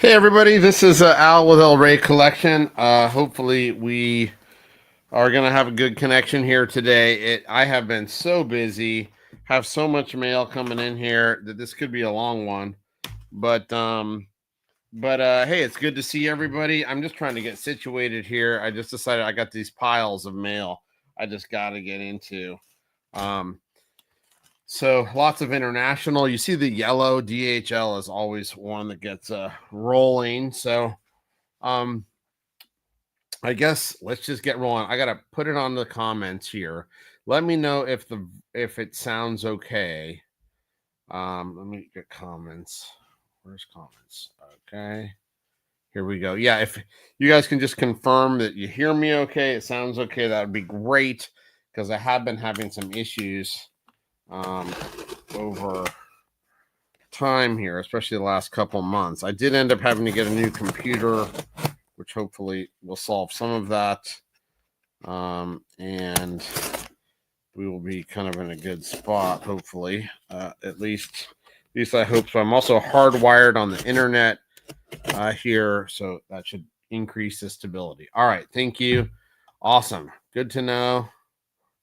Hey everybody, this is Al with El Rey Collection. Hopefully we are going to have a good connection here today. I have been so busy, have so much mail coming in here that this could be a long one. But hey, it's good to see everybody. I'm just trying to get situated here. I just decided I got these piles of mail I just got to get into. So lots of international. You see the yellow DHL is always one that gets rolling. So um, I guess let's just get rolling. I gotta put it on the comments here. Let me know if it sounds okay. Let me get comments. Where's comments? Okay. Here we go. Yeah, if you guys can just confirm that you hear me okay, it sounds okay, that would be great because I have been having some issues over time here, especially the last couple months. I did end up having to get a new computer, which hopefully will solve some of that. And we will be kind of in a good spot, hopefully. At least I hope so. I'm also hardwired on the internet here, so that should increase the stability. All right, thank you. Awesome. Good to know.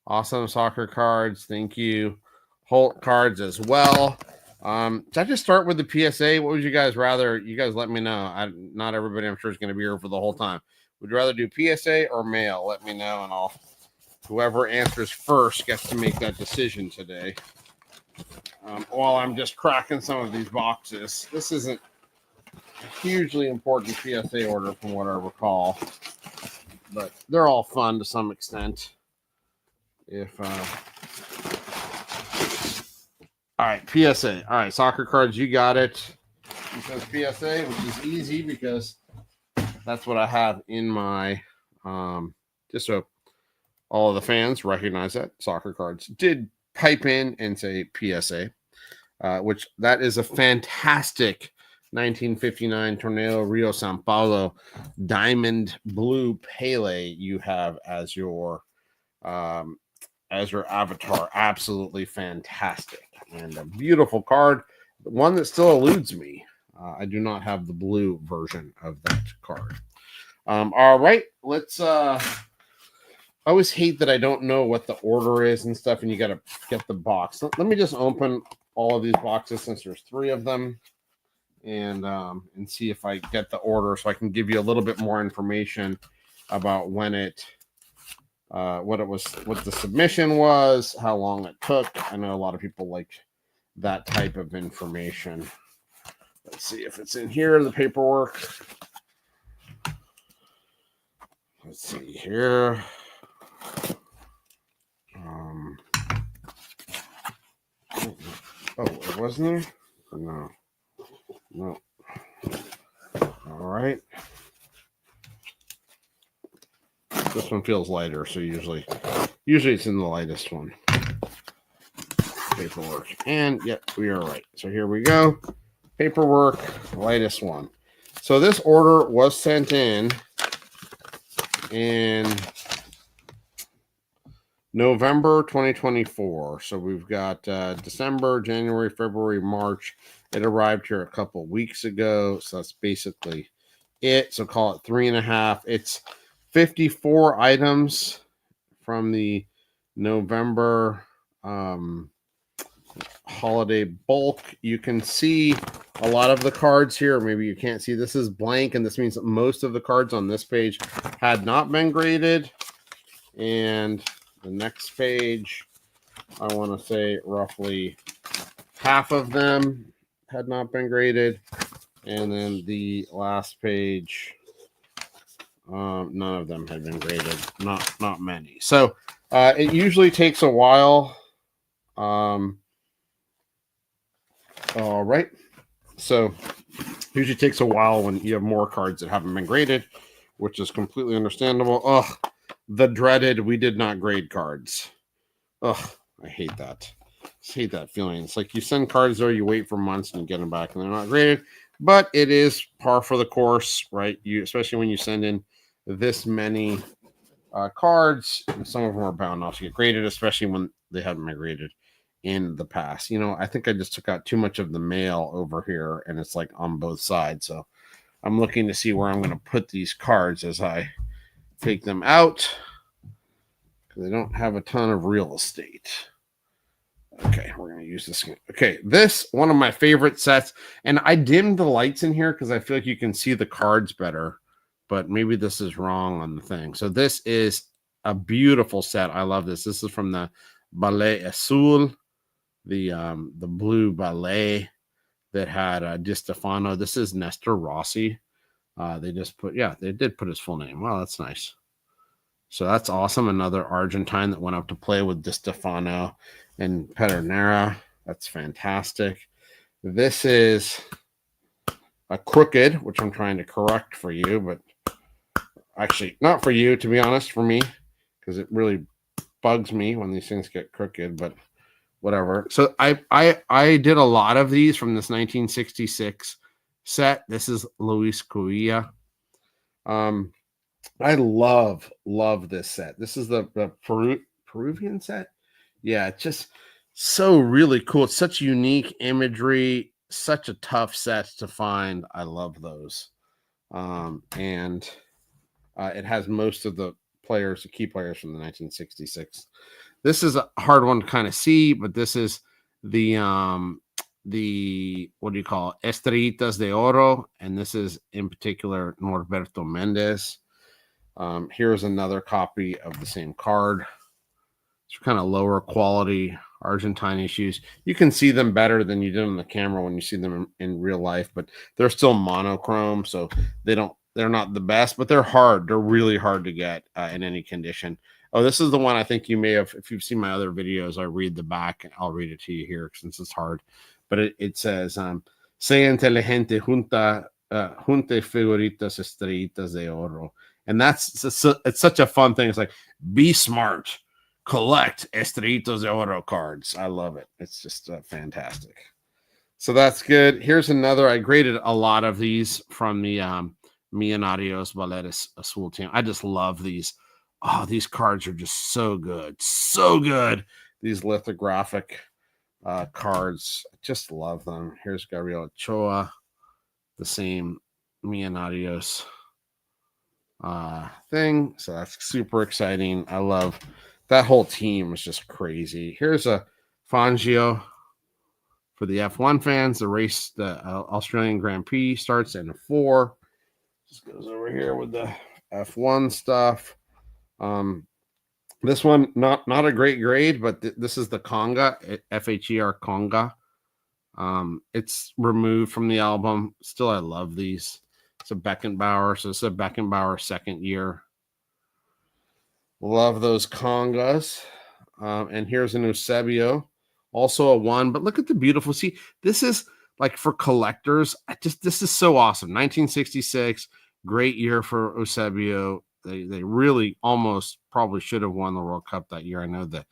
Awesome soccer cards. Thank you. Holt cards as well. Should I just start with the PSA? What would you guys rather? You guys let me know. Not everybody, I'm sure, is going to be here for the whole time. Would you rather do PSA or mail? Let me know, and whoever answers first gets to make that decision today. While I'm just cracking some of these boxes. This isn't a hugely important PSA order from what I recall, but they're all fun to some extent. All right, PSA. All right, soccer cards, you got it. It says PSA, which is easy because that's what I have in my, just so all of the fans recognize that soccer cards did pipe in and say PSA, which that is a fantastic 1959 Torneo Rio Sao Paulo diamond blue Pele you have as your avatar. Absolutely fantastic and a beautiful card. One that still eludes me. I do not have the blue version of that card. All right, let's. I always hate that I don't know what the order is and stuff, and you got to get the box. Let me just open all of these boxes since there's 3 of them, and see if I get the order so I can give you a little bit more information about when it. What the submission was, how long it took. I know a lot of people like that type of information. Let's see if it's in here, the paperwork. Let's see here. Oh, it wasn't there? No. All right. This one feels lighter, so usually it's in the lightest one. Paperwork. And yep, we are right. So here we go. Paperwork, lightest one. So this order was sent in November 2024. So we've got December, January, February, March. It arrived here a couple weeks ago. So that's basically it. So call it 3.5. It's 54 items from the November holiday bulk. You can see a lot of the cards here. Maybe you can't see. This is blank, and this means that most of the cards on this page had not been graded. And the next page, I want to say roughly half of them had not been graded. And then the last page, none of them had been graded. Not many. So it usually takes a while. All right. So usually takes a while when you have more cards that haven't been graded, which is completely understandable. Ugh, the dreaded we did not grade cards. Ugh, I hate that. I hate that feeling. It's like you send cards there, you wait for months and you get them back and they're not graded. But it is par for the course, right? Especially when you send in this many cards, and some of them are bound not to get graded, especially when they haven't been graded in the past. I think I just took out too much of the mail over here, and it's like on both sides. So I'm looking to see where I'm going to put these cards as I take them out, because they don't have a ton of real estate. Okay, we're going to use this. Okay, this one of my favorite sets, and I dimmed the lights in here because I feel like you can see the cards better, but maybe this is wrong on the thing. So this is a beautiful set. I love this. This is from the Ballet Azul, the blue ballet that had Di Stefano. This is Nestor Rossi. They just put, yeah, they did put his full name. Wow, that's nice. So that's awesome. Another Argentine that went up to play with Di Stefano and Pedernera. That's fantastic. This is a crooked, which I'm trying to correct for you, but actually not for you, to be honest, for me, because it really bugs me when these things get crooked, but whatever. So I did a lot of these from this 1966 set. This is Luis Cuilla. I love this set. This is the Peruvian set. Yeah, it's just so really cool. It's such unique imagery, such a tough set to find. I love those. And it has most of the players, the key players from the 1966. This is a hard one to kind of see, but this is the what do you call it? Estrellitas de Oro, and this is in particular Norberto Mendes. Here's another copy of the same card. It's kind of lower quality Argentine issues. You can see them better than you did on the camera when you see them in real life, but they're still monochrome, so they're not the best, but they're hard. They're really hard to get in any condition. Oh, this is the one I think you may have, if you've seen my other videos, I read the back. I'll read it to you here since it's hard. But it says, "Sea inteligente junte figuritas estrellitas de oro." And it's such a fun thing. It's like, be smart, collect Estrellitas de Oro cards. I love it. It's just fantastic. So that's good. Here's another. I graded a lot of these from the Millonarios Ballet Azul team. I just love these. Oh, these cards are just so good. So good. These lithographic cards. I just love them. Here's Gabriel Ochoa, the same Millonarios thing. So that's super exciting. I love that whole team. Was just crazy. Here's a Fangio for the F1 fans. The race, the Australian Grand Prix starts in 4. Just goes over here with the F1 stuff. This one not a great grade, but this is the Conga, FHER Conga. It's removed from the album. Still, I love these. It's a Beckenbauer, so it's a Beckenbauer second year. Love those Congas. And here's an Eusebio, also a 1. But look at the beautiful. See, this is like for collectors. This is so awesome. 1966, great year for Eusebio. They really almost probably should have won the World Cup that year. I know that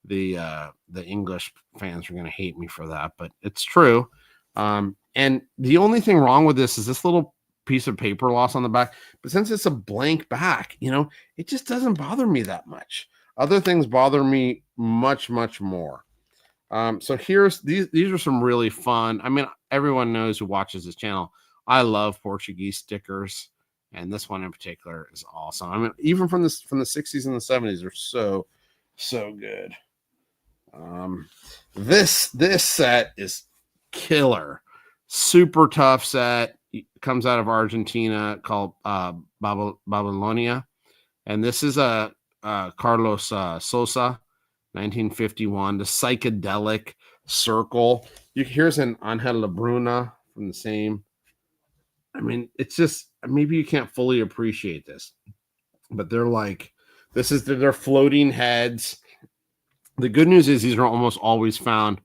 the English fans are going to hate me for that, but it's true. And the only thing wrong with this is this little piece of paper loss on the back. But since it's a blank back, it just doesn't bother me that much. Other things bother me much, much more. So here's these are some really fun. I mean, everyone knows who watches this channel, I love Portuguese stickers, and this one in particular is awesome. I mean, even from the 60s and the 70s, they're so good. This set is killer. Super tough set. It comes out of Argentina, called Babylonia, and this is a Carlos Sosa, 1951, the psychedelic circle. Here's an Angel Labruna from the same. I mean, it's just, maybe you can't fully appreciate this, but they're like, they're floating heads. The good news is these are almost always found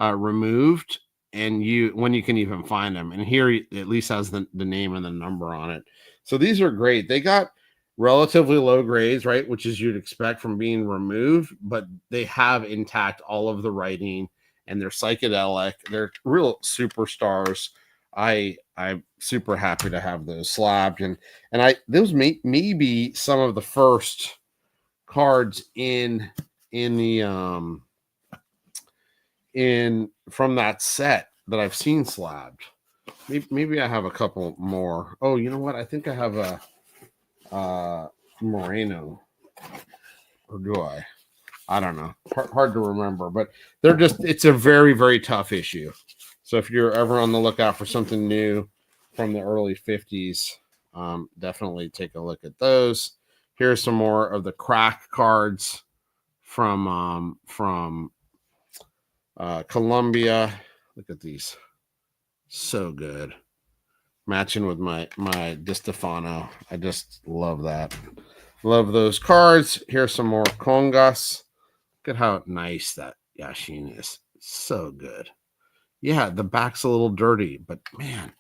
removed, and when you can even find them. And here it at least has the name and the number on it. So these are great. They got relatively low grades, right, which is you'd expect from being removed, but they have intact all of the writing, and they're psychedelic. They're real superstars. I'm super happy to have those slabbed, and those may be some of the first cards in the from that set that I've seen slabbed. Maybe I have a couple more. Oh, you know what? I think I have a Moreno, or do I? I don't know. Hard to remember, but they're just, it's a very, very tough issue. So if you're ever on the lookout for something new from the early 50s, definitely take a look at those. Here's some more of the crack cards from Colombia. Look at these. So good. Matching with my Di Stefano. I just love that. Love those cards. Here's some more congas. Look at how nice that Yashin is. So good. Yeah, the back's a little dirty, but man,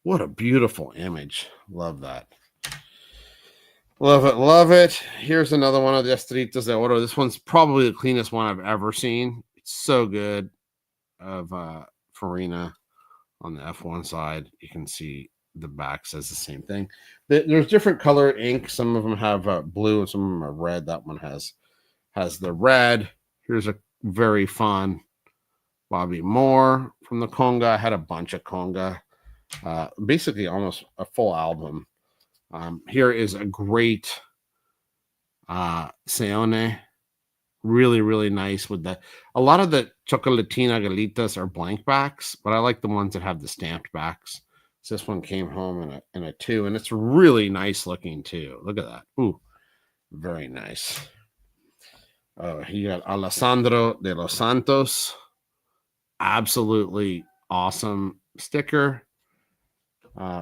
what a beautiful image. Love that. Love it. Love it. Here's another one of the Estrellitas de Oro. This one's probably the cleanest one I've ever seen. It's so good. Of Farina on the F1 side. You can see the back says the same thing. There's different color ink. Some of them have blue and some of them are red. That one has the red. Here's a very fun Bobby Moore from the conga. I had a bunch of conga, basically almost a full album. Here is a great Seone. Really, really nice with the. A lot of the Chocolatina Galitas are blank backs, but I like the ones that have the stamped backs. So this one came home in a 2, and it's really nice looking too. Look at that. Ooh, very nice. He got Alessandro de los Santos. Absolutely awesome sticker.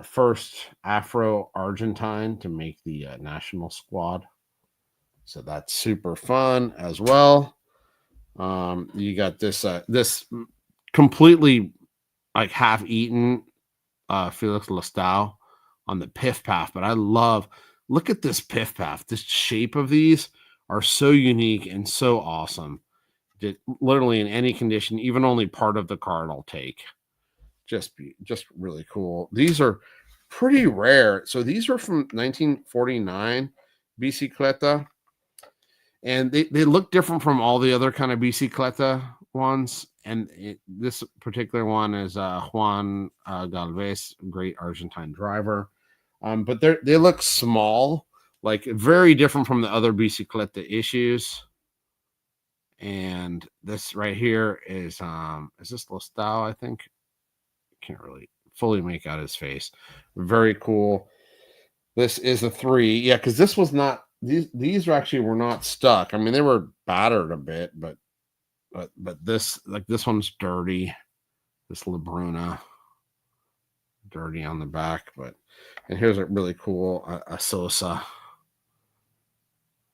First Afro Argentine to make the national squad. So that's super fun as well. You got this completely like half eaten Felix Lostau on the Piff Path, but I look at this Piff Path. This shape of these are so unique and so awesome. Literally in any condition, even only part of the card, I'll take. Just really cool. These are pretty rare. So these are from 1949 Bicicleta, and they look different from all the other kind of Bicicleta ones. And this particular one is Juan Galvez, great Argentine driver. But they look small, like very different from the other Bicicleta issues. And this right here is this Lostau, I think. Can't really fully make out his face. Very cool. This is a 3. Yeah, because this was not, these actually were not stuck. I mean, they were battered a bit, but this, like, this one's dirty. This Labruna, dirty on the back, and here's a really cool a Sosa.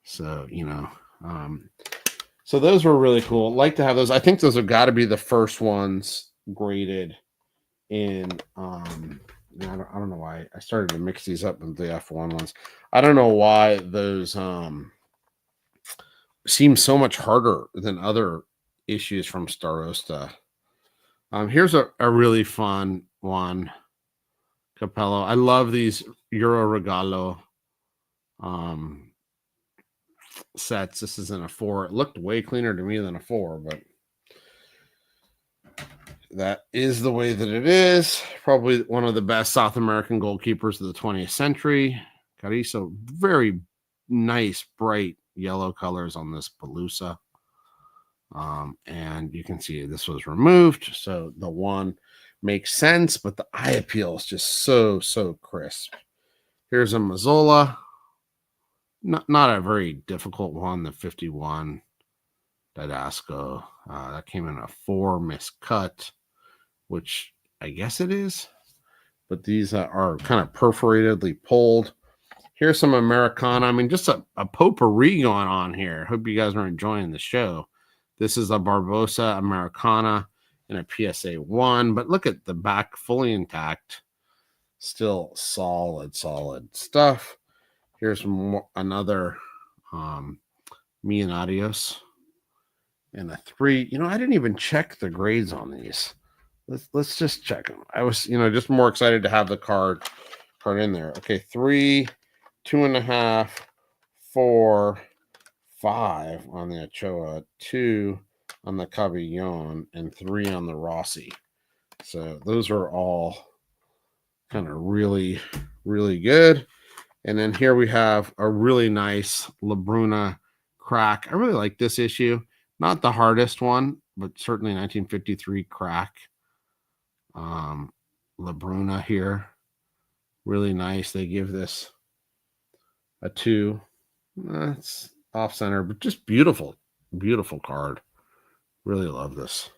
So, so those were really cool. Like to have those. I think those have got to be the first ones graded in I don't know why I started to mix these up with the F1 ones. I don't know why those seem so much harder than other issues from Starosta. Here's a really fun one. Capello. I love these Euro Regalo sets. This is in a 4. It looked way cleaner to me than a 4, but that is the way that it is. Probably one of the best South American goalkeepers of the 20th century. Carrizo, very nice, bright yellow colors on this Pelusa. And you can see this was removed. So the 1 makes sense, but the eye appeal is just so crisp. Here's a Mazzola. Not a very difficult one, the 51 Didasco. That came in a 4 miscut, which I guess it is. But these are kind of perforatedly pulled. Here's some Americana. I mean, just a potpourri going on here. Hope you guys are enjoying the show. This is a Barbosa Americana in a PSA 1. But look at the back, fully intact. Still solid stuff. Here's another Millonarios and a 3. I didn't even check the grades on these. Let's just check them. I was, just more excited to have the card in there. Okay, 3, 2.5, 4, 5 on the Ochoa, 2 on the Caballon, and 3 on the Rossi. So those are all kind of really, really good. And then here we have a really nice Labruna crack. I really like this issue. Not the hardest one, but certainly 1953 crack. Labruna here. Really nice. They give this a 2. That's off center, but just beautiful, beautiful card. Really love this.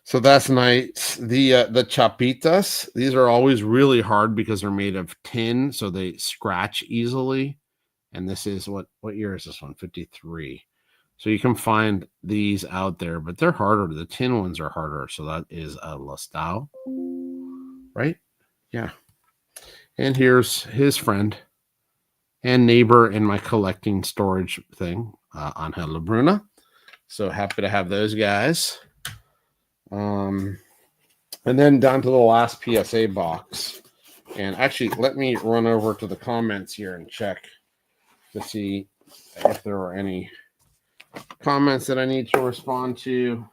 So that's nice. The chapitas, these are always really hard because they're made of tin, so they scratch easily. And this is what year is this one? 53. So you can find these out there, but they're harder. The tin ones are harder. So that is a Lastau, right? Yeah. And here's his friend and neighbor in my collecting storage thing, Angel Labruna. So happy to have those guys. And then down to the last PSA box. And actually, let me run over to the comments here and check to see if there are any comments that I need to respond to.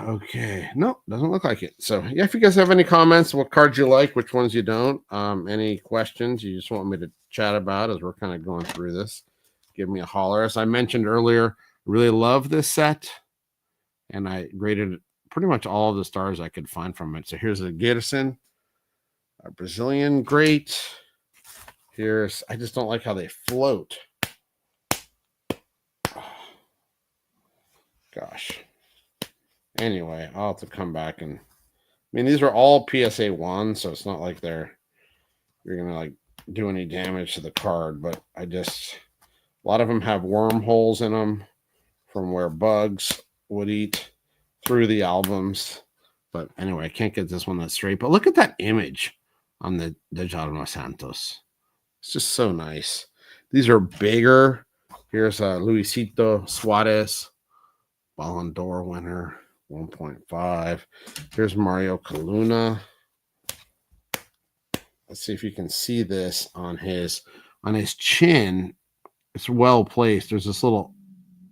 Okay. No, doesn't look like it. So, yeah, if you guys have any comments, what cards you like, which ones you don't, any questions you just want me to chat about as we're kind of going through this, give me a holler. As I mentioned earlier, really love this set. And I graded pretty much all of the stars I could find from it. So here's a Gerson, a Brazilian great. Here's, I just don't like how they float. Oh, gosh. Anyway, I'll have to come back and, I mean, these are all PSA 1, so it's not like you're going to like do any damage to the card, but a lot of them have wormholes in them from where bugs would eat through the albums. But anyway, I can't get this one that straight. But look at that image on the Djalma Santos. It's just so nice. These are bigger. Here's Luisito Suarez, Ballon d'Or winner, 1.5. Here's Mario Coluna. Let's see if you can see this on his chin. It's well placed. There's this little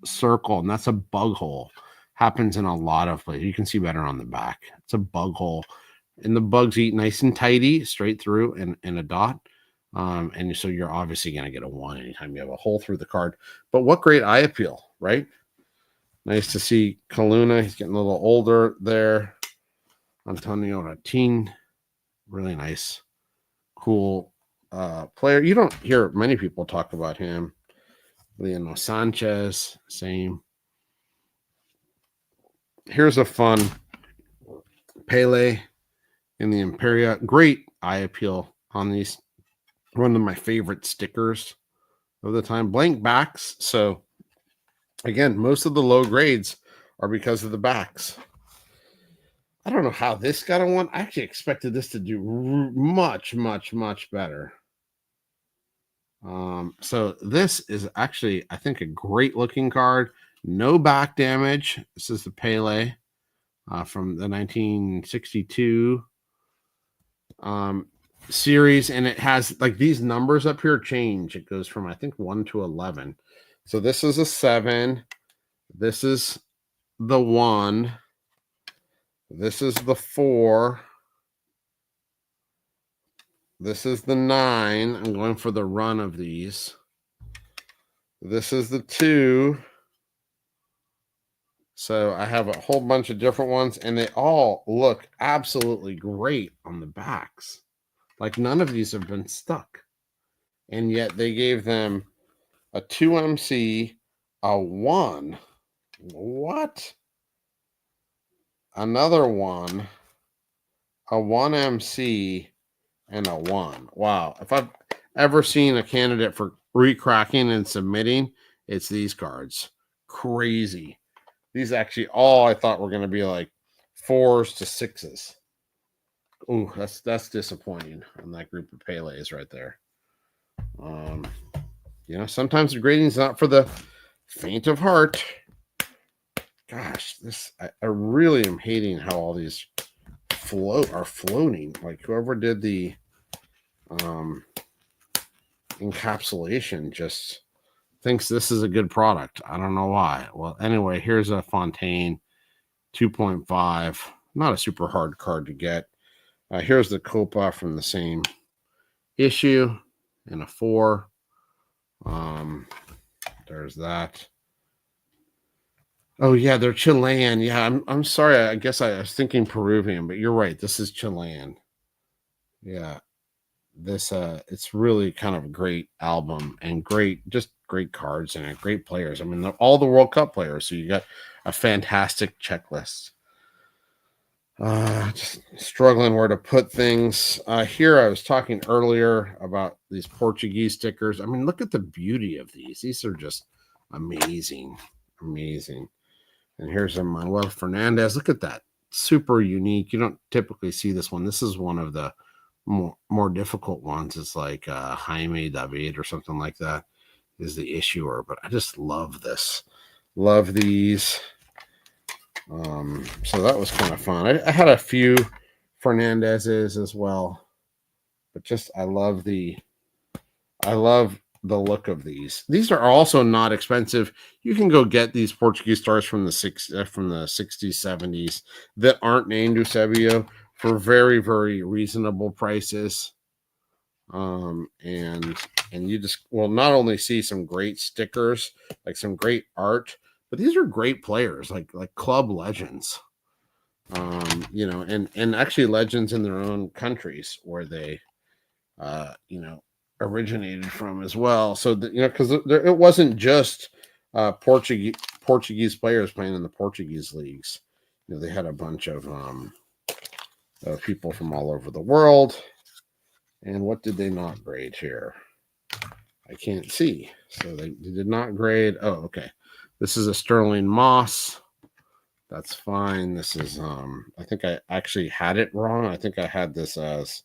circle, and that's a bug hole. Happens in a lot of places. You can see better on the back. It's a bug hole, and the bugs eat nice and tidy, straight through, in a dot. And so you're obviously going to get a 1 anytime you have a hole through the card. But what great eye appeal, right? Nice to see Coluna. He's getting a little older there. Antonio Ratin, really nice, cool player. You don't hear many people talk about him. Leonel Sanchez, same. Here's a fun Pele in the Imperia. Great eye appeal on these. One of my favorite stickers of the time. Blank backs. So, again, most of the low grades are because of the backs. I don't know how this got a 1. I actually expected this to do much, much, much better. So this is actually, I think, a great looking card. No back damage. This is the Pele from the 1962 series, and it has like these numbers up here change. It goes from I think 1 to 11. So this is a 7. This is the 1. This is the 4. This is the 9. I'm going for the run of these. This is the 2. So I have a whole bunch of different ones, and they all look absolutely great on the backs. Like none of these have been stuck. And yet they gave them a 2MC, a 1. What? Another 1, a 1MC, and a 1. Wow. If I've ever seen a candidate for recracking and submitting, it's these cards. Crazy. These actually all I thought were going to be like 4s to 6s. Ooh, that's disappointing on that group of Pele's right there. Sometimes the grading's not for the faint of heart. Gosh, I really am hating how all these are floating. Like whoever did the encapsulation just thinks this is a good product. I don't know why. Well, anyway, here's a Fontaine 2.5. Not a super hard card to get. Here's the Copa from the same issue in a 4. There's that. Oh yeah, they're Chilean. Yeah, I'm sorry. I guess I was thinking Peruvian, but you're right. This is Chilean. Yeah. This it's really kind of a great album and just great cards and great players. I mean, all the World Cup players. So you got a fantastic checklist. Just struggling where to put things. Here I was talking earlier about these Portuguese stickers. I mean, look at the beauty of these. These are just amazing. Amazing. And here's a Manuel Fernandez. Look at that. Super unique. You don't typically see this one. This is one of the more difficult ones. It's like Jaime David or something like that is the issuer. But I just love this. Love these. So that was kind of fun. I had a few Fernandez's as well. But just I love the look of these. These are also not expensive. You can go get these Portuguese stars from the 60s, 70s that aren't named Eusebio for very, very reasonable prices. And you just will not only see some great stickers, like some great art, but these are great players, like club legends. You know, and actually legends in their own countries where they you know, originated from as well. So that, you know, because it wasn't just Portuguese players playing in the Portuguese leagues. You know, they had a bunch of people from all over the world. And what did they not grade here? I can't see. So they did not grade. Oh, okay. This is a Sterling Moss. That's fine. This is I think I actually had it wrong. I think I had this as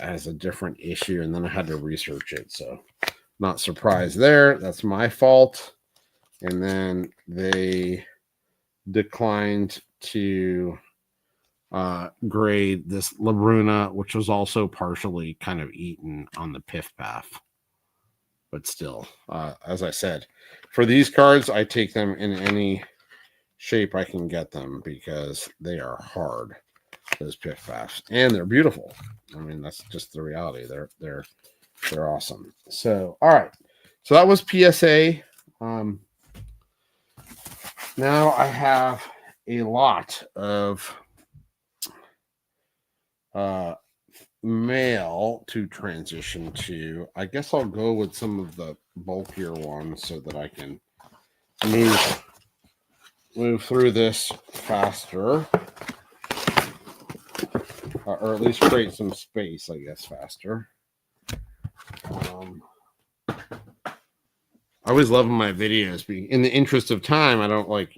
a different issue, and then I had to research it. So not surprised there. That's my fault. And then they declined to grade this Labruna, which was also partially kind of eaten on the Piff Path. But still, as I said, for these cards, I take them in any shape I can get them because they are hard, those Piff Paths, and they're beautiful. I mean, that's just the reality. They're awesome. So, all right. So that was PSA. Now I have a lot of mail to transition to. I guess I'll go with some of the bulkier ones so that I can move through this faster, or at least create some space, I guess, faster. I always love my videos being in the interest of time. I don't like,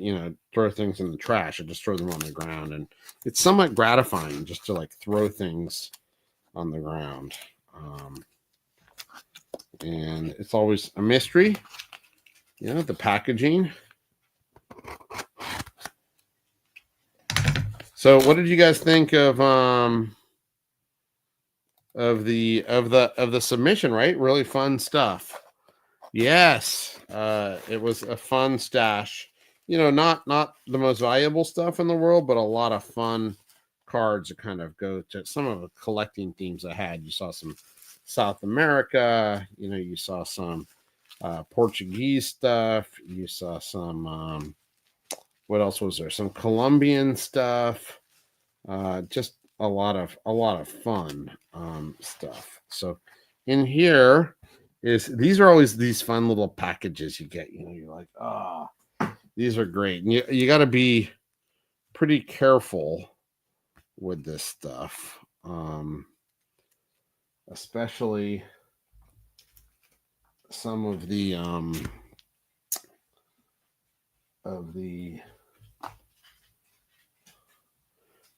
throw things in the trash. I just throw them on the ground, and it's somewhat gratifying just to like throw things on the ground. And it's always a mystery, the packaging. So what did you guys think of the submission, right? Really fun stuff. Yes, it was a fun stash. Not the most valuable stuff in the world, but a lot of fun cards that kind of go to some of the collecting themes I had. You saw some South America, you saw some Portuguese stuff. You saw some, what else was there? Some Colombian stuff. Just a lot of fun stuff. So in here these are always these fun little packages you get. You're like, these are great. And you got to be pretty careful with this stuff, especially some of the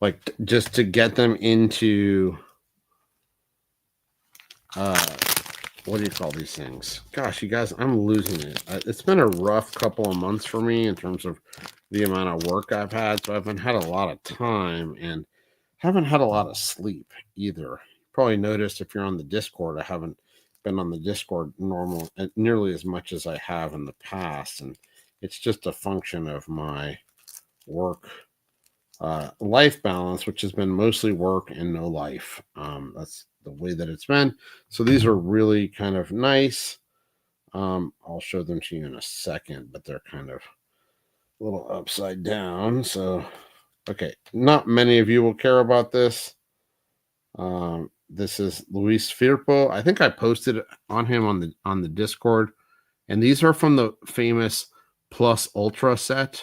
like just to get them into what do you call these things? Gosh, you guys, I'm losing it. It's been a rough couple of months for me in terms of the amount of work I've had. So I haven't had a lot of time and haven't had a lot of sleep either. You probably noticed if you're on the Discord, I haven't been on the Discord nearly as much as I have in the past. And it's just a function of my work life balance, which has been mostly work and no life. That's the way that it's been. So these are really kind of nice. I'll show them to you in a second, but they're kind of a little upside down. So, okay, not many of you will care about this. This is Luis Firpo. I think I posted on him on the Discord, and these are from the famous Plus Ultra set.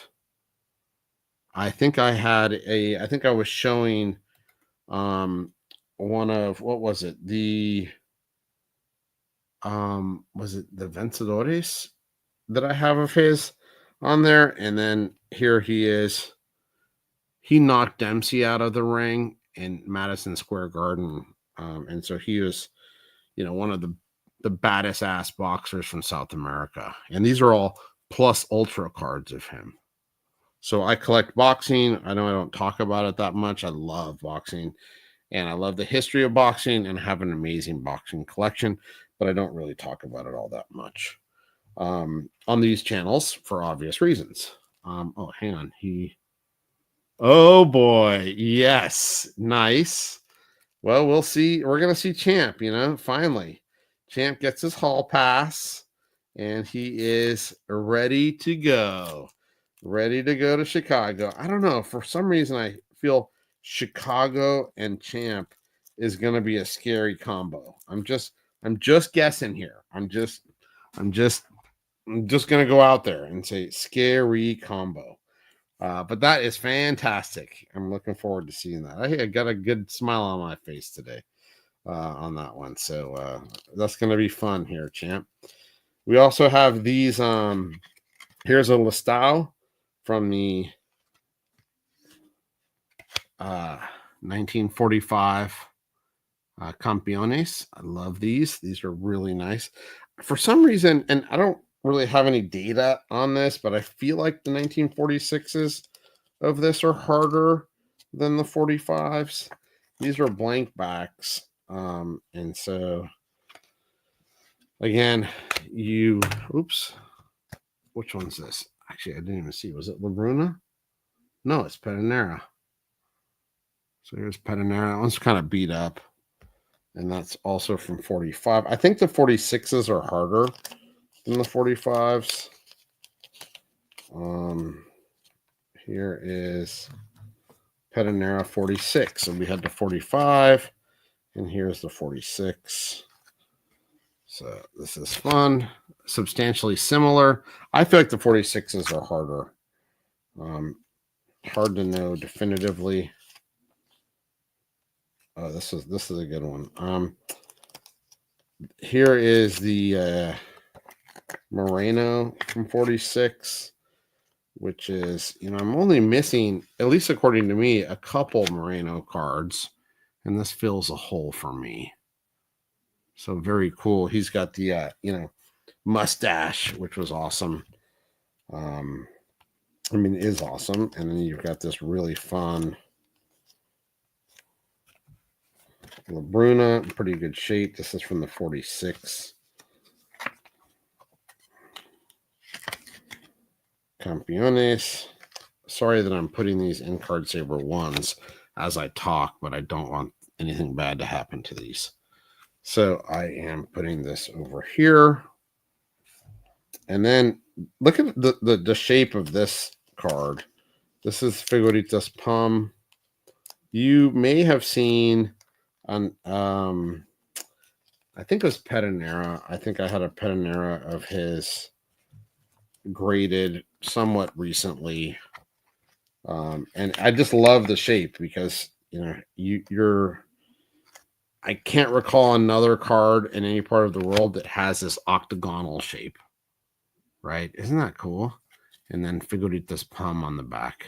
I think I was showing one of, what was it? Was it the Vencedores that I have of his on there? And then here he is. He knocked Dempsey out of the ring in Madison Square Garden. And so he was, one of the baddest ass boxers from South America. And these are all Plus Ultra cards of him. So I collect boxing. I know I don't talk about it that much. I love boxing and I love the history of boxing and have an amazing boxing collection, but I don't really talk about it all that much on these channels for obvious reasons. Oh, hang on. Oh boy. Yes. Nice. Well, we'll see. We're going to see Champ, finally. Champ gets his hall pass and he is ready to go. Ready to go to Chicago. I don't know. For some reason, I feel Chicago and Champ is going to be a scary combo. I'm just guessing here. I'm just going to go out there and say scary combo. But that is fantastic. I'm looking forward to seeing that. I got a good smile on my face today on that one. So that's going to be fun here, Champ. We also have these. Here's a Listau from the 1945 Campeones. I love these. These are really nice. For some reason, and I don't really have any data on this, but I feel like the 1946s of this are harder than the 45s. These are blank backs. And so, again, oops. Which one's this? Actually, I didn't even see. Was it Labruna? No, it's Pedernera. So here's Pedernera. That one's kind of beat up. And that's also from 45. I think the 46s are harder than the 45s. Here is Pedernera 46. So we had the 45, and here's the 46. So this is fun. Substantially similar. I feel like the 46s are harder. Hard to know definitively. Oh, this is a good one. Here is the Moreno from 46, which is, I'm only missing, at least according to me, a couple Moreno cards, and this fills a hole for me. So very cool. He's got the mustache, which was awesome. Is awesome. And then you've got this really fun Labruna, pretty good shape. This is from the 46. Campeones. Sorry that I'm putting these in Card Saber 1s as I talk, but I don't want anything bad to happen to these. So I am putting this over here. And then look at the shape of this card. This is Figuritas Pum. You may have seen on I think it was Pedernera. I think I had a Pedernera of his graded somewhat recently. And I just love the shape because I can't recall another card in any part of the world that has this octagonal shape. Right? Isn't that cool? And then Figuritas Pum on the back.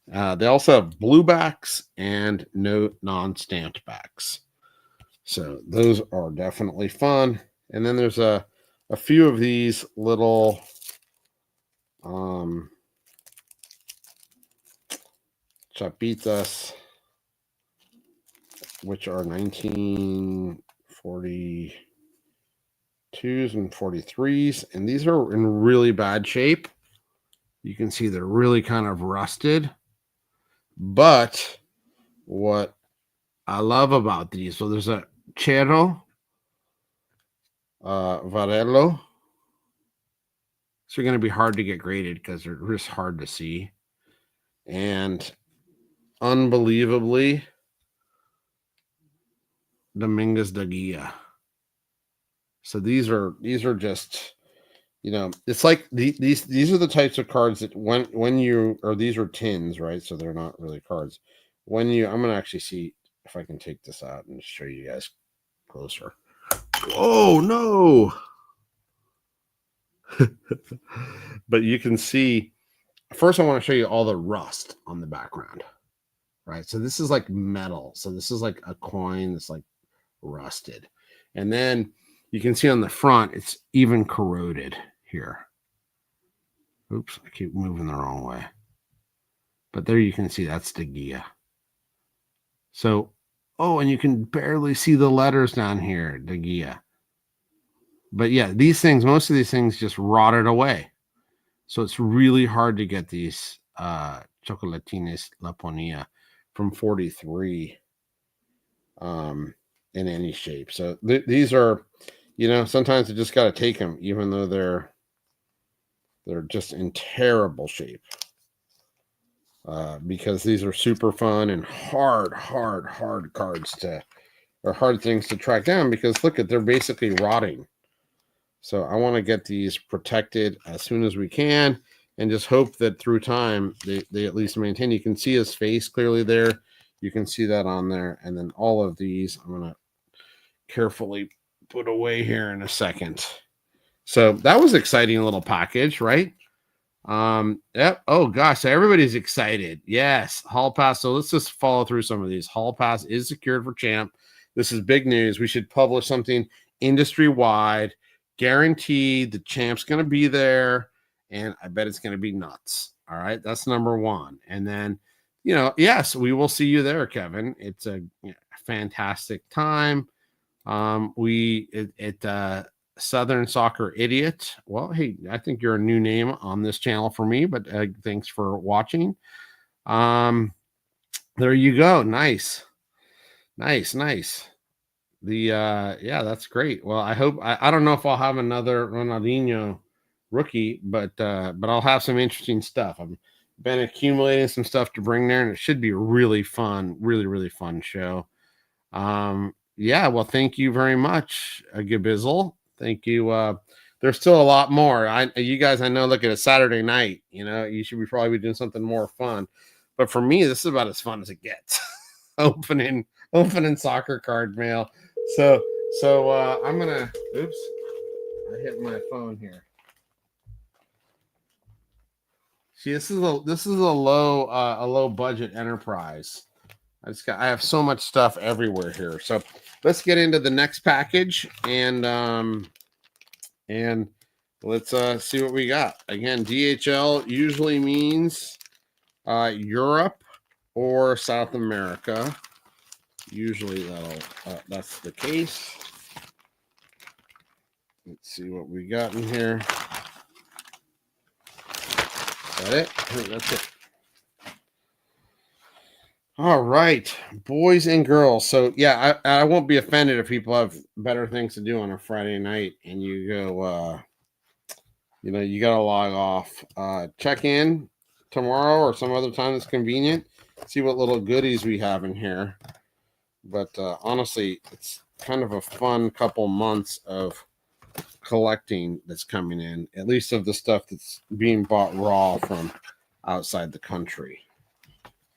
They also have blue backs and no non-stamped backs. So those are definitely fun. And then there's a few of these little chapitas, which are 1942s and 43s. And these are in really bad shape. You can see they're really kind of rusted. But what I love about these, so there's a Cerro Varello. So they're going to be hard to get graded because they're just hard to see. And unbelievably, Dominguez de Guia. So these are just, it's like these are the types of cards that when you, or these are tins, right? So they're not really cards. I'm going to actually see if I can take this out and show you guys closer. Oh no. But you can see, first I want to show you all the rust on the background, right? So this is like metal. So this is like a coin that's like rusted. And then you can see on the front, it's even corroded here. Oops, I keep moving the wrong way. But there you can see that's the Gia. So, oh, and you can barely see the letters down here, the Gia. But yeah, most of these things just rotted away. So it's really hard to get these Chocolatines Laponia from 43 in any shape. So these are, sometimes you just got to take them, even though they're just in terrible shape. Because these are super fun and hard cards or hard things to track down, because look they're basically rotting. So I want to get these protected as soon as we can, and just hope that through time they at least maintain. You can see his face clearly there. You can see that on there. And then all of these I'm going to carefully put away here in a second. So that was an exciting little package, right? Yep. Oh gosh, everybody's excited. Yes, Hall Pass. So let's just follow through some of these. Hall Pass is secured for Champ. This is big news. We should publish something industry wide, guaranteed the Champ's going to be there, and I bet it's going to be nuts. All right, that's number one. And then, yes, we will see you there, Kevin. It's a fantastic time. Southern Soccer Idiot. Well, hey, I think you're a new name on this channel for me, but thanks for watching. There you go. Nice. Yeah, that's great. Well, I hope I don't know if I'll have another Ronaldinho rookie, but I'll have some interesting stuff. I've been accumulating some stuff to bring there, and it should be a really fun, really fun show. Yeah, well, thank you very much, Gabizzle. Thank you. There's still a lot more. You guys, I know, look at a Saturday night, you should be probably doing something more fun. But for me, this is about as fun as it gets. opening soccer card mail. So I'm gonna, oops, I hit my phone here. See, this is a low budget enterprise. I have so much stuff everywhere here. So let's get into the next package, and let's see what we got. Again, DHL usually means Europe or South America. Usually that's the case. Let's see what we got in here. Is that it? That's it. All right, boys and girls. So yeah, I won't be offended if people have better things to do on a Friday night and you go, you got to log off. Check in tomorrow or some other time that's convenient. See what little goodies we have in here. But honestly, it's kind of a fun couple months of collecting that's coming in, at least of the stuff that's being bought raw from outside the country.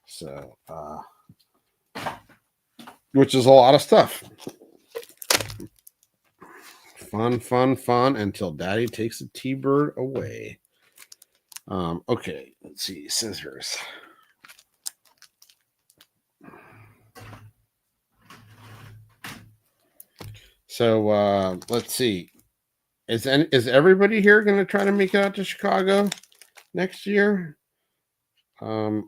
So, which is a lot of stuff. Fun until Daddy takes the T-Bird away. Okay, let's see. Scissors. So let's see. Is everybody here going to try to make it out to Chicago next year? I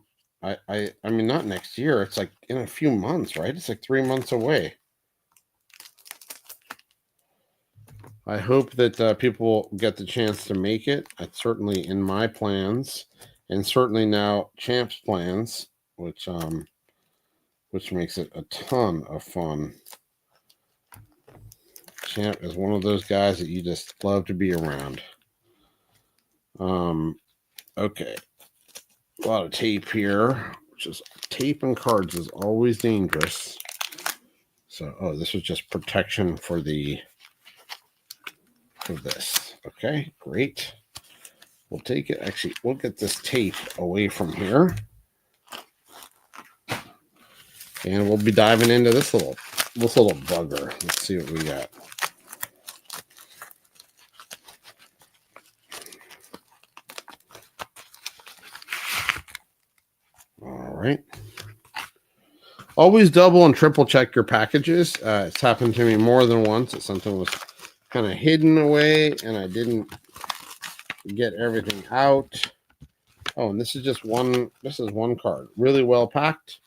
mean, not next year. It's like in a few months, right? It's like 3 months away. I hope that people get the chance to make it. It's certainly in my plans, and certainly now Champ's plans. which makes it a ton of fun. Champ is one of those guys that you just love to be around. Okay. A lot of tape here, which is tape and cards is always dangerous. So, oh, this was just protection for this. Okay, great. We'll take it. Actually, we'll get this tape away from here. And we'll be diving into this little bugger. Let's see what we got. All right. Always double and triple check your packages. It's happened to me more than once that something was kind of hidden away and I didn't get everything out. Oh, and this is just one. This is one card. Really well packed.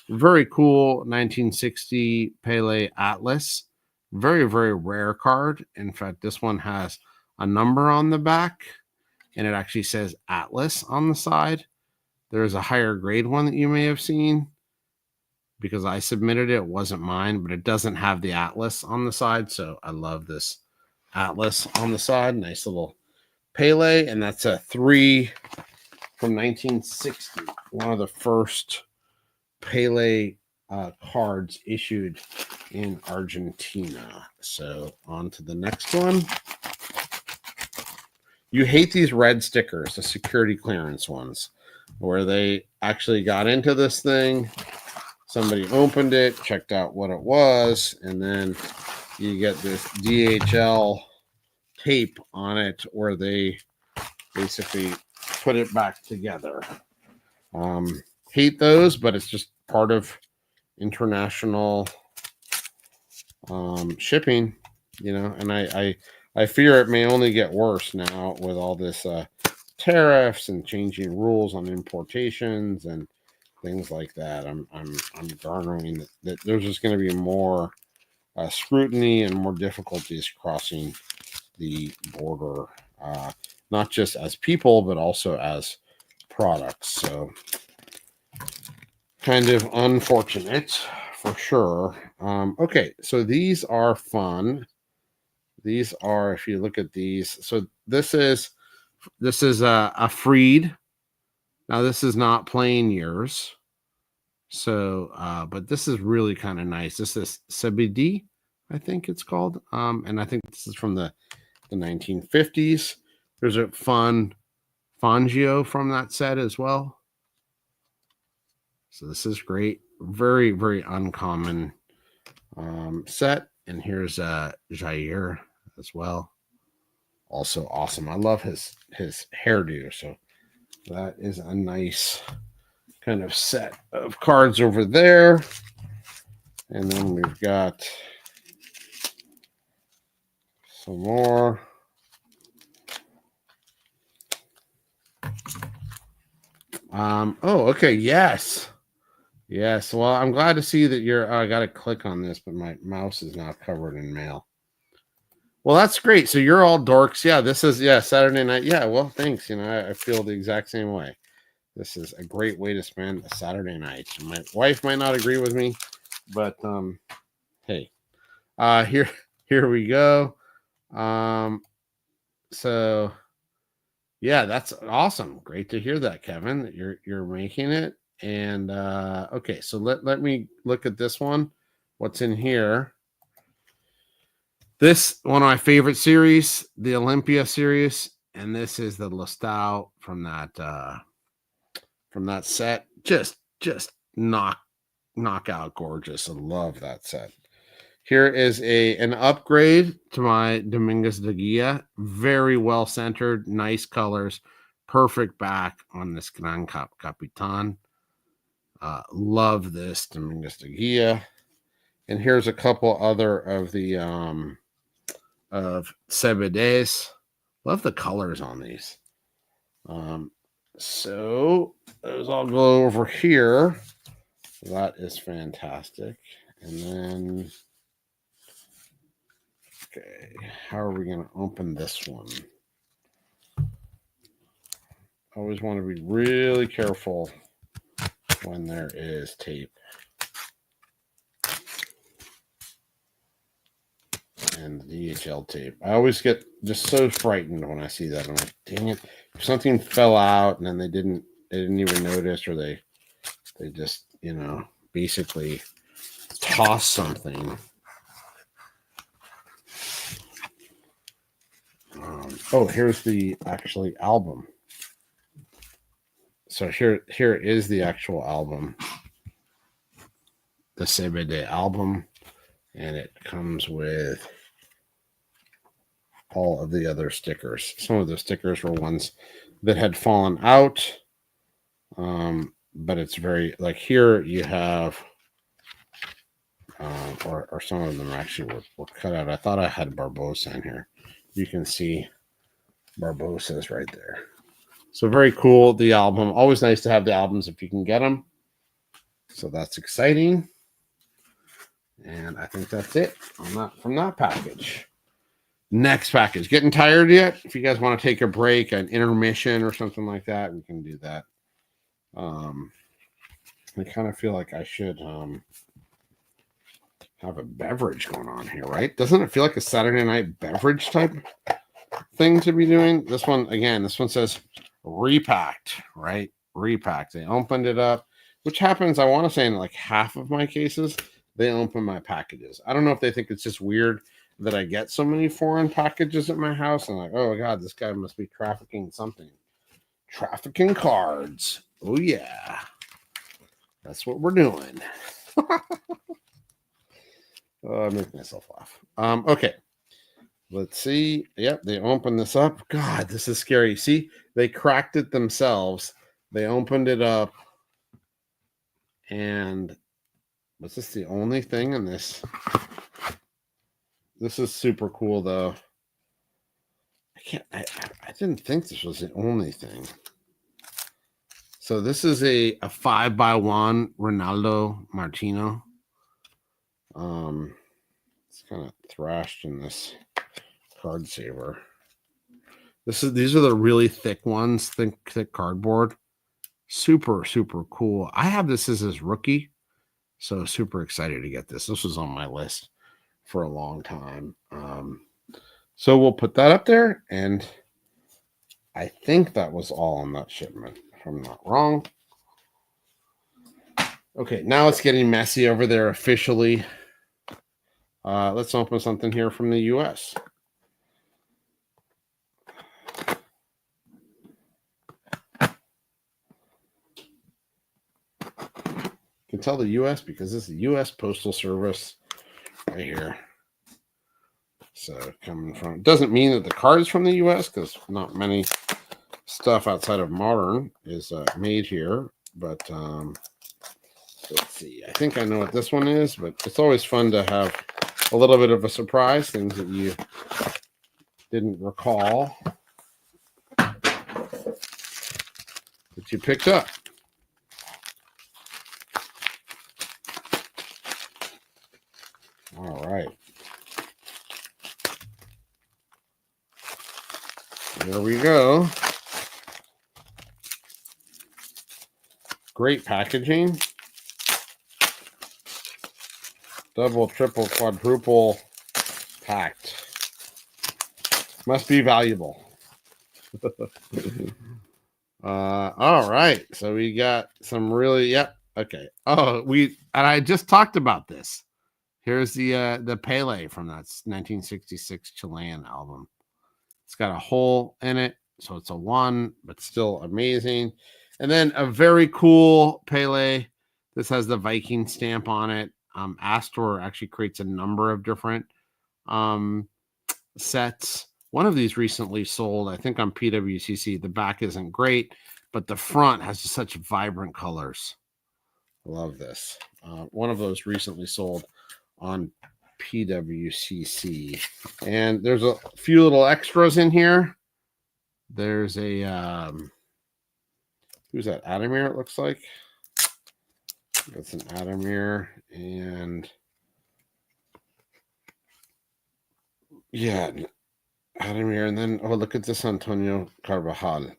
Very cool 1960 Pele Atlas. Very, very rare card. In fact, this one has a number on the back and it actually says Atlas on the side. There's a higher grade one that you may have seen because I submitted it. It wasn't mine, but it doesn't have the Atlas on the side. So I love this Atlas on the side. Nice little Pele. And that's a 3 from 1960. One of the first Pele cards issued in Argentina. So on to the next one. You hate these red stickers, the security clearance ones, where they actually got into this thing. Somebody opened it, checked out what it was, and then you get this DHL tape on it where they basically put it back together. Hate those, but it's just part of international shipping, you know, and I fear it may only get worse now with all this tariffs and changing rules on importations and things like that. I'm garnering that there's just going to be more scrutiny and more difficulties crossing the border, not just as people, but also as products. So kind of unfortunate for sure. Okay, so these are fun. These are, if you look at these, so this is a freed. Now this is not plain years. So, but this is really kind of nice. This is CBD, I think it's called. And I think this is from the 1950s. There's a fun Fangio from that set as well. So this is great. Very, very uncommon set. And here's Jair as well. Also awesome. I love his hairdo. So that is a nice kind of set of cards over there. And then we've got some more. Oh, okay. Yes. Yes. Well, I'm glad to see that you're, I got to click on this, but my mouse is now covered in mail. Well, that's great. So you're all dorks. Yeah. This is, Saturday night. Yeah. Well, thanks. You know, I feel the exact same way. This is a great way to spend a Saturday night. My wife might not agree with me, but, hey, here we go. So yeah, that's awesome. Great to hear that, Kevin, that you're making it. And okay, so let me look at this one. What's in here? This one of my favorite series, the Olympia series, and this is the Lostau from that set. Just knockout gorgeous. I love that set. Here is an upgrade to my Dominguez de Guia. Very well centered, nice colors, perfect back on this Gran Capitan. Love this Dominguez de Guia. And here's a couple other of the of CBDs. Love the colors on these. So those all go over here. That is fantastic. And then, okay, how are we going to open this one? Always want to be really careful when there is tape. And the DHL tape. I always get just so frightened when I see that. I'm like, dang it. If something fell out and then they didn't even notice, or they just, basically toss something. Here's the actually album. So here is the actual album, the CBD album, and it comes with all of the other stickers. Some of the stickers were ones that had fallen out, but it's very, like, here you have, or some of them actually were cut out. I thought I had Barbosa in here. You can see Barbosa's right there. So very cool, the album. Always nice to have the albums if you can get them. So that's exciting. And I think that's it from that package. Next package. Getting tired yet? If you guys want to take a break, an intermission or something like that, we can do that. I kind of feel like I should have a beverage going on here, right? Doesn't it feel like a Saturday night beverage type thing to be doing? This one says repacked, right? Repacked. They opened it up, which happens, I want to say, in like half of my cases, they open my packages. I don't know if they think it's just weird that I get so many foreign packages at my house, and like, oh God, this guy must be trafficking something. Trafficking cards. Oh yeah. That's what we're doing. I make myself laugh. Okay. Let's see. Yep, they opened this up. God, this is scary. See, they cracked it themselves. They opened it up. And was this the only thing in this? This is super cool, though. I didn't think this was the only thing. So this is a 5x1 Ronaldo Martino. It's kind of thrashed in this card saver. These are the really thick ones, thick cardboard. Super, super cool. I have this as his rookie, so super excited to get this. This was on my list for a long time. So we'll put that up there, and I think that was all on that shipment, if I'm not wrong. Okay, now it's getting messy over there officially. Let's open something here from the US. You can tell the US because this is the US Postal Service right here. So coming from, it doesn't mean that the card is from the US, because not many stuff outside of modern is made here. But let's see. I think I know what this one is, but it's always fun to have a little bit of a surprise, things that you didn't recall that you picked up. All right. There we go. Great packaging. Double, triple, quadruple packed. Must be valuable. All right. So we got some really, yep. Okay. Oh, I just talked about this. Here's the Pele from that 1966 Chilean album. It's got a hole in it, so it's a 1, but still amazing. And then a very cool Pele. This has the Viking stamp on it. Astor actually creates a number of different sets. One of these recently sold, I think, on PWCC. The back isn't great, but the front has just such vibrant colors. I love this. One of those recently sold on PWCC. And there's a few little extras in here. There's a who's that? Adamir, it looks like. That's an Adamir, and yeah, Adamir, and then look at this Antonio Carvajal.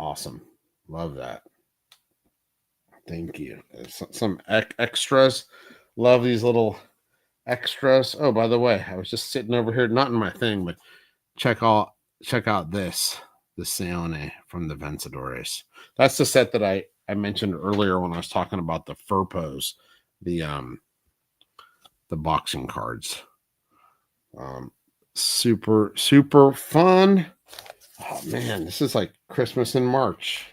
Awesome. Love that. Thank you. Some extras. Love these little extras. Oh, by the way, I was just sitting over here, not in my thing, but check out this, the Seone from the Vencedores. That's the set that I mentioned earlier when I was talking about the Furpos, the boxing cards. Super fun. Oh man, this is like Christmas in March.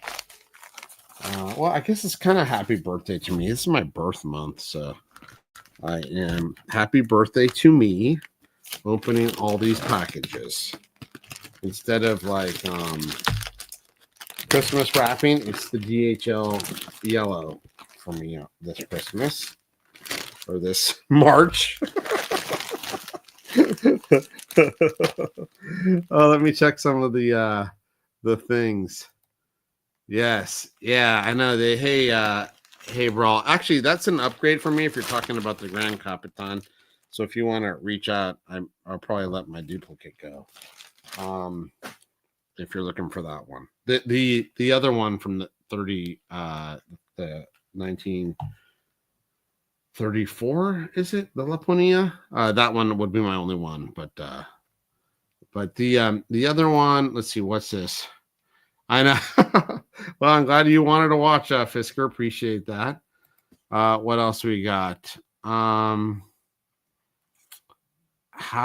Well, I guess it's kind of happy birthday to me. This is my birth month, so I am happy birthday to me opening all these packages. Instead of like Christmas wrapping, it's the DHL yellow for me this Christmas or this March. Oh, let me check some of the things. Yes, yeah, I know. Hey, Brawl. Actually, that's an upgrade for me if you're talking about the Grand Capitan. So if you want to reach out, I'll probably let my duplicate go. If you're looking for that one, the other one from the 1934, is it the Laponia? That one would be my only one, but the other one, let's see, what's this? I know. Well, I'm glad you wanted to watch Fisker. Appreciate that. What else we got? How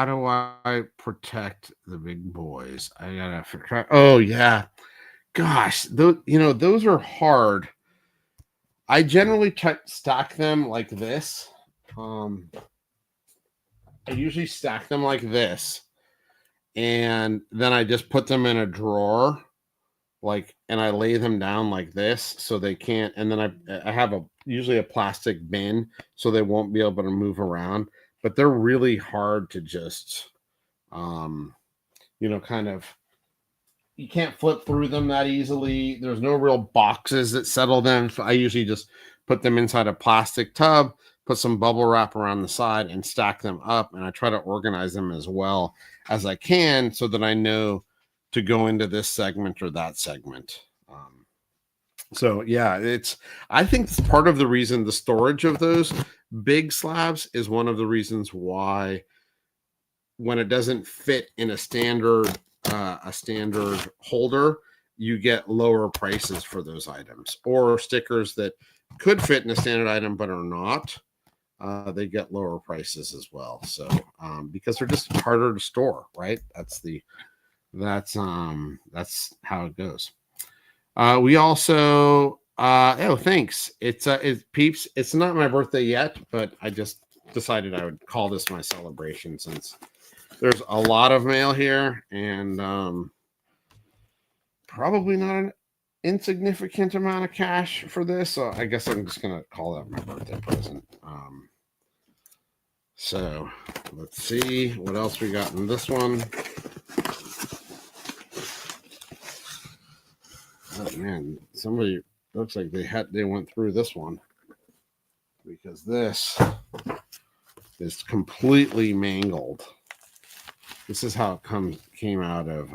do I protect the big boys? I gotta protect. Oh yeah, gosh, those are hard. I generally stack them like this. I usually stack them like this, and then I just put them in a drawer, and I lay them down like this so they can't. And then I have usually a plastic bin so they won't be able to move around. But they're really hard to just, kind of. You can't flip through them that easily. There's no real boxes that settle them. So I usually just put them inside a plastic tub, put some bubble wrap around the side, and stack them up. And I try to organize them as well as I can so that I know to go into this segment or that segment. So yeah, I think it's part of the reason the storage of those big slabs is one of the reasons why when it doesn't fit in a standard holder, you get lower prices for those items, or stickers that could fit in a standard item but are not. They get lower prices as well. So because they're just harder to store, right? That's how it goes. We also thanks. It's peeps. It's not my birthday yet, but I just decided I would call this my celebration since there's a lot of mail here and probably not an insignificant amount of cash for this. So I guess I'm just gonna call that my birthday present. So let's see what else we got in this one. Oh man, somebody looks like they went through this one because this is completely mangled. This is how it came out of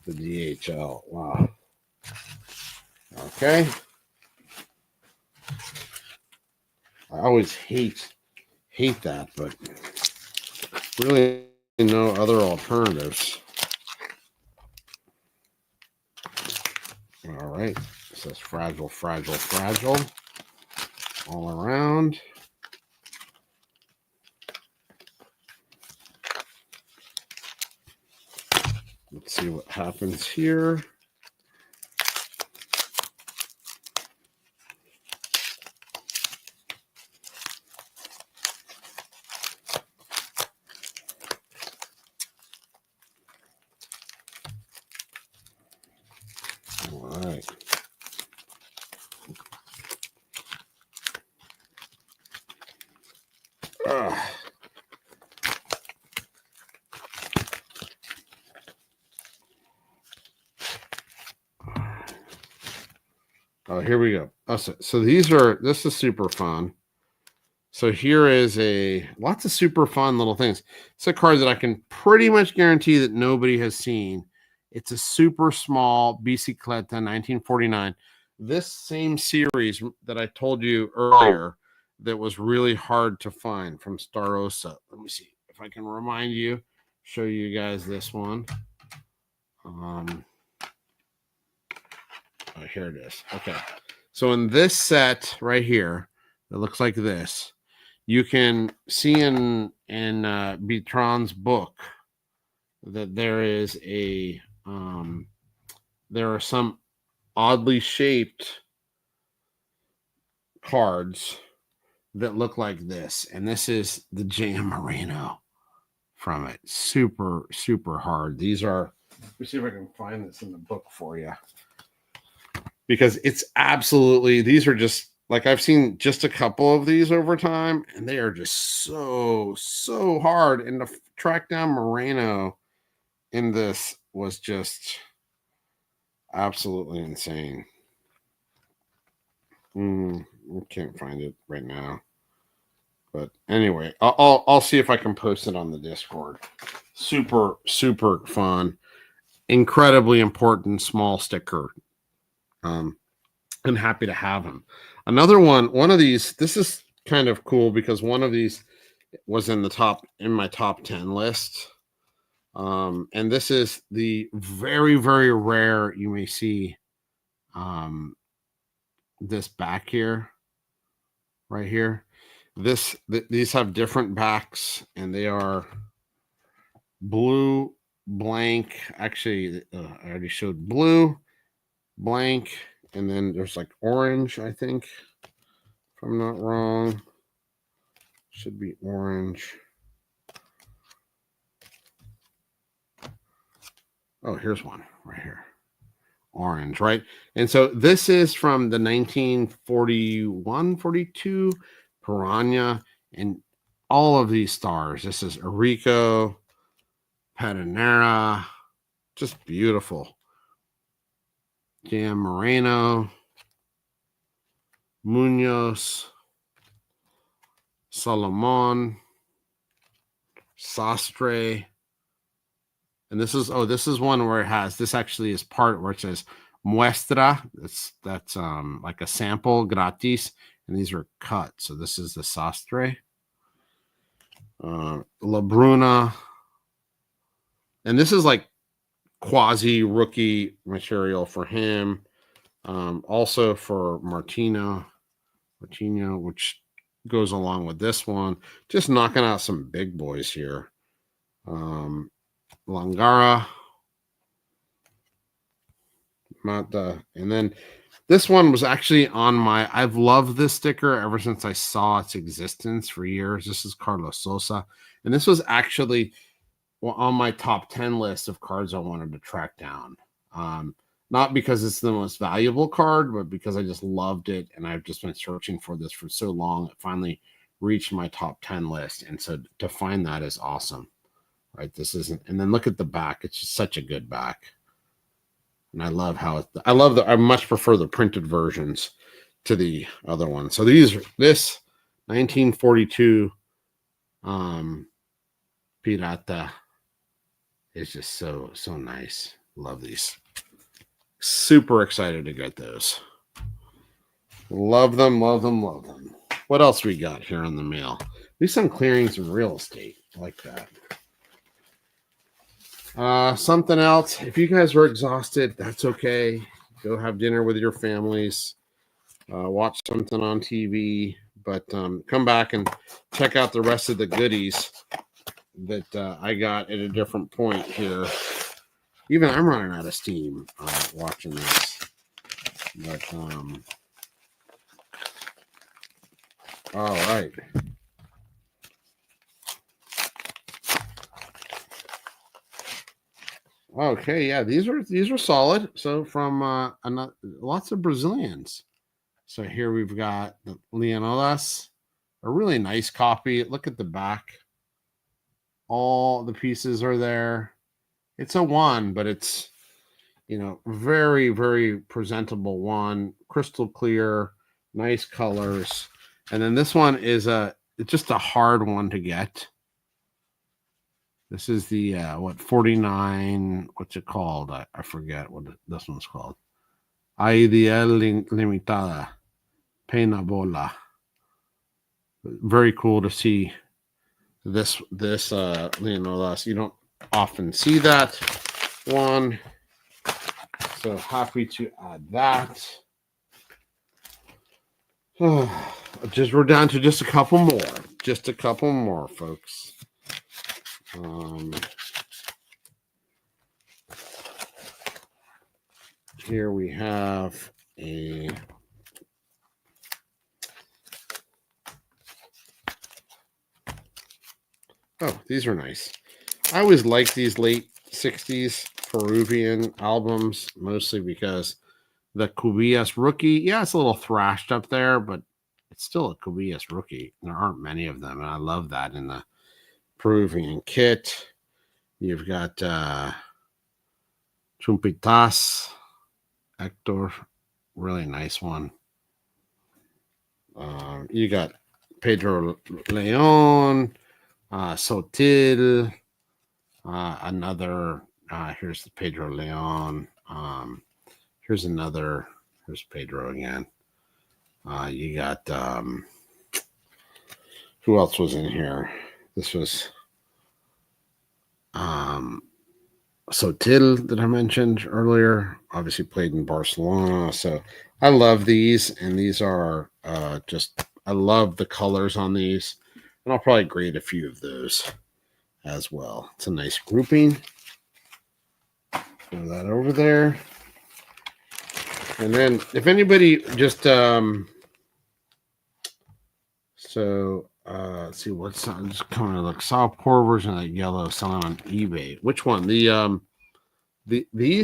the DHL. Wow. Okay. I always hate that, but really no other alternatives. All right. It says fragile, fragile, fragile all around. Let's see what happens here. All right. Oh, here we go. Oh, so this is super fun. So here is lots of super fun little things. It's a card that I can pretty much guarantee that nobody has seen. It's a super small Bicicleta 1949. this same series that I told you earlier that was really hard to find from Starossa. Let me see if I can remind you, show you guys this one. Oh, here it is. Okay. So in this set right here, it looks like this. You can see in Bertrand's book that there is a there are some oddly shaped cards that look like this, and this is the J.M. Moreno from it. Super, super hard. These are, let me see if I can find this in the book for you, because it's absolutely, these are just like, I've seen just a couple of these over time, and they are just so hard. And to track down Moreno in this was just absolutely insane. I can't find it right now, but anyway, I'll see if I can post it on the Discord. Super fun, incredibly important small sticker. I'm happy to have him. Another one of these. This is kind of cool because one of these was in my top 10 list. And this is the very rare, you may see this back here, right here. These have different backs, and they are blue, blank. Actually, I already showed blue, blank, and then there's like orange, I think, if I'm not wrong. Should be orange. Oh, here's one right here. Orange, right? And so this is from the 1941-42 Piranha, and all of these stars. This is Arico, Pedernera, just beautiful. Jan Moreno, Munoz, Solomon, Sastre. And this is one where it has, this actually is part where it says muestra. That's like a sample gratis, and these are cut. So this is the Sastre. La Bruna. And this is like quasi rookie material for him. Also for Martino, which goes along with this one. Just knocking out some big boys here. Langara, Mata, and then this one was actually on I've loved this sticker ever since I saw its existence for years. This is Carlos Sosa, and this was actually on my top 10 list of cards I wanted to track down. Not because it's the most valuable card, but because I just loved it, and I've just been searching for this for so long. It finally reached my top 10 list, and so to find that is awesome. Right, this isn't, and then look at the back. It's just such a good back, and I love how I much prefer the printed versions to the other ones. So this 1942 Pirata is just so nice. Love these. Super excited to get those. Love them. What else we got here on the mail? At least I'm clearing some real estate. I like that. Something else. If you guys are exhausted, that's okay. Go have dinner with your families. Watch something on TV. But come back and check out the rest of the goodies that I got at a different point here. Even I'm running out of steam watching this. But all right. Okay, yeah, these are solid. So from lots of Brazilians. So here we've got the Leonidas, a really nice copy. Look at the back. All the pieces are there. It's a one, but it's, very presentable one. Crystal clear, nice colors. And then this one is it's just a hard one to get. This is the 49, what's it called? I forget what this one's called. Ideal Limitada. Pena Bola. Very cool to see this Leonidas. You don't often see that one. So happy to add that. Just we're down to just a couple more. Just a couple more, folks. Here we have a these are nice. I always like these late 60s Peruvian albums, mostly because the Cubillas rookie, yeah, it's a little thrashed up there, but it's still a Cubillas rookie. There aren't many of them, and I love that in the Peruvian kit. You've got Chumpitas, Hector, really nice one. You got Pedro Leon, Sotil, another. Here's the Pedro Leon. Here's another. Here's Pedro again. You got who else was in here? This was Sotil that I mentioned earlier. Obviously played in Barcelona. So I love these, and these are just I love the colors on these, and I'll probably grade a few of those as well. It's a nice grouping. Throw that over there. And then if anybody just let's see what's just coming to look. Saw a poor version of that yellow selling on eBay. Which one? These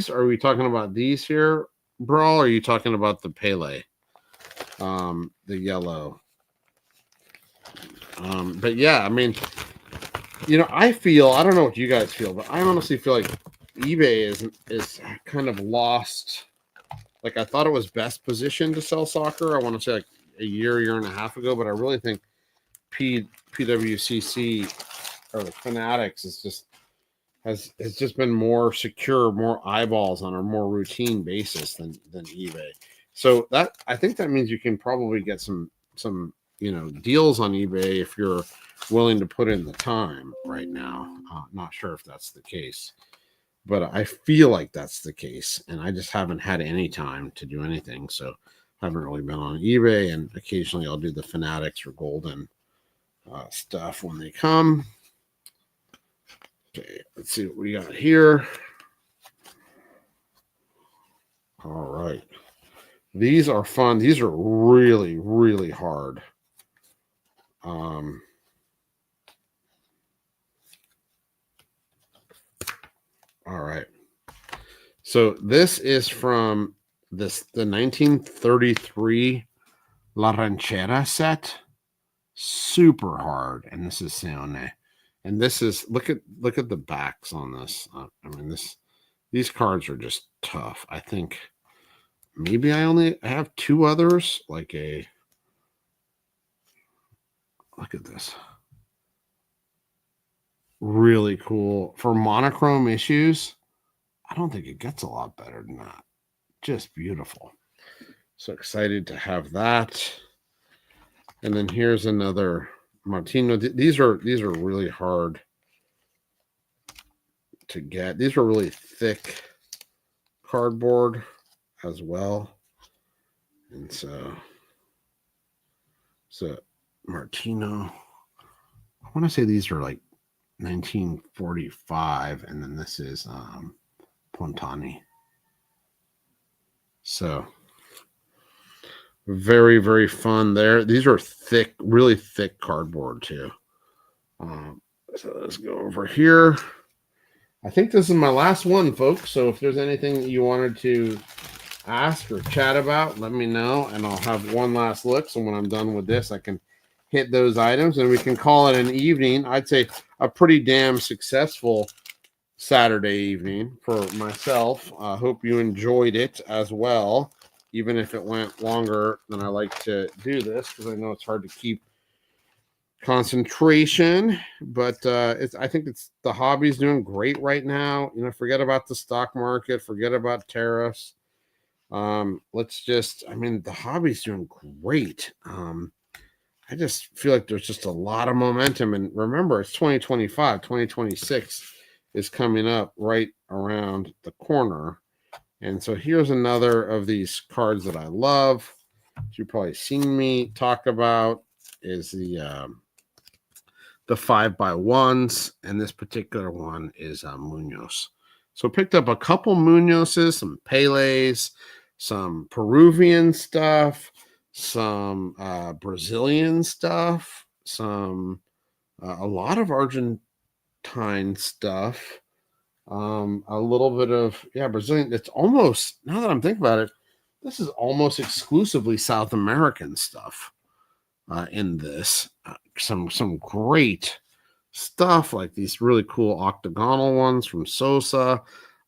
are we talking about these here, Brawl? Or are you talking about the Pele? The yellow. But yeah, I mean, I don't know what you guys feel, but I honestly feel like eBay is kind of lost. Like I thought it was best positioned to sell soccer. I want to say like a year and a half ago, but I really think PWCC or the Fanatics has just been more secure, more eyeballs on a more routine basis than eBay. So that I think that means you can probably get some deals on eBay if you're willing to put in the time right now. Not sure if that's the case, but I feel like that's the case, and I just haven't had any time to do anything, so I haven't really been on eBay, and occasionally I'll do the Fanatics or Golden stuff when they come. Okay, let's see what we got here. All right. These are fun. These are really, really hard. All right. So this is from the 1933 La Ranchera set. Super hard. And this is Seone. And this is look at the backs on this. I mean, these cards are just tough. I think maybe I have two others. Look at this. Really cool. For monochrome issues, I don't think it gets a lot better than that. Just beautiful. So excited to have that. And then here's another Martino. These are really hard to get. These are really thick cardboard as well. And so Martino. I want to say these are like 1945, and then this is Pontani. So very, very fun there. These are thick, really thick cardboard too. So let's go over here. I think this is my last one, folks. So if there's anything that you wanted to ask or chat about, let me know, and I'll have one last look. So when I'm done with this, I can hit those items and we can call it an evening. I'd say a pretty damn successful Saturday evening for myself. I hope you enjoyed it as well, even if it went longer than I like to do this, because I know it's hard to keep concentration, but I think it's the hobby's doing great right now. Forget about the stock market, forget about tariffs. Let's just, I mean, the hobby's doing great. I just feel like there's just a lot of momentum. And remember, it's 2025, 2026 is coming up right around the corner. And so here's another of these cards that I love. You've probably seen me talk about is the 5x1s, and this particular one is Munoz. So picked up a couple Munozes, some Peles, some Peruvian stuff, some Brazilian stuff, some a lot of Argentine stuff, a little bit of Brazilian. It's almost, now that I'm thinking about it, this is almost exclusively South American stuff in this. Some great stuff, like these really cool octagonal ones from Sosa.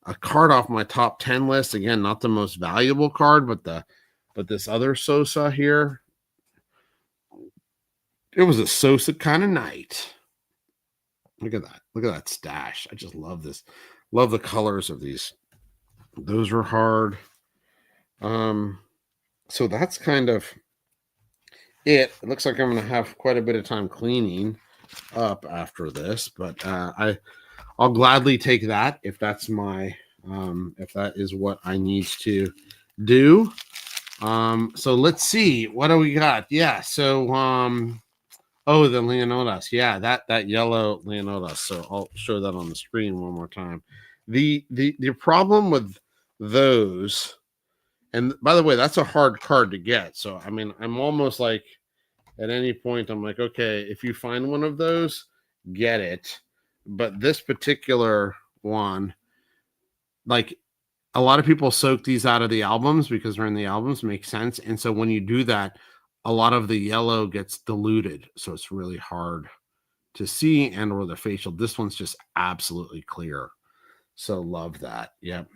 A card off my top 10 list. Again, not the most valuable card, but this other Sosa here. It was a Sosa kind of night. Look at that. Look at that stash. I just love this. Love the colors of these. Those are hard. So that's kind of it. It looks like I'm going to have quite a bit of time cleaning up after this, but I'll gladly take that if that's my if that is what I need to do. So let's see, what do we got? Yeah, so oh, the Leonidas. Yeah, that yellow Leonidas. So I'll show that on the screen one more time. The problem with those, and by the way, that's a hard card to get. So I mean, I'm almost like at any point, I'm like, okay, if you find one of those, get it. But this particular one, like a lot of people soak these out of the albums because they're in the albums, makes sense. And so when you do that, a lot of the yellow gets diluted. So it's really hard to see, and or the facial. This one's just absolutely clear. So love that. Yep.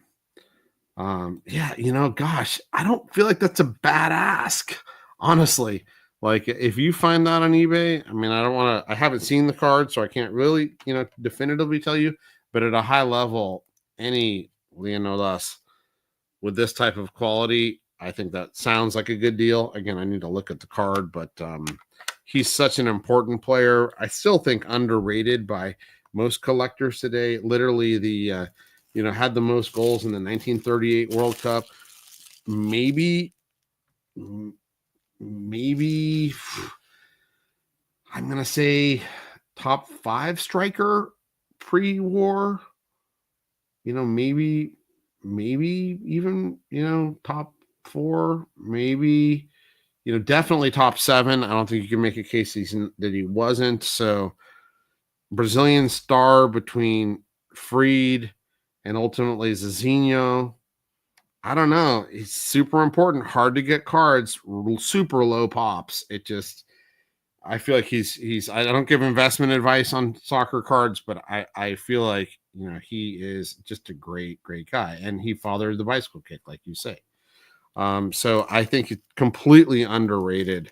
Yeah, gosh, I don't feel like that's a bad ask, honestly. Like if you find that on eBay, I mean, I haven't seen the card, so I can't really, definitively tell you, but at a high level, any Leonidas with this type of quality, I think that sounds like a good deal. Again, I need to look at the card, but he's such an important player. I still think underrated by most collectors today. Literally the had the most goals in the 1938 World Cup. Maybe I'm going to say top 5 striker pre-war. Maybe even, top 4, maybe, definitely top 7. I don't think you can make a case that he wasn't. So Brazilian star between Freed and ultimately Zizinho. I don't know. It's super important. Hard to get cards. Super low pops. I feel like he's. I don't give investment advice on soccer cards, but I feel like he is just a great guy, and he fathered the bicycle kick, like you say. So I think he's completely underrated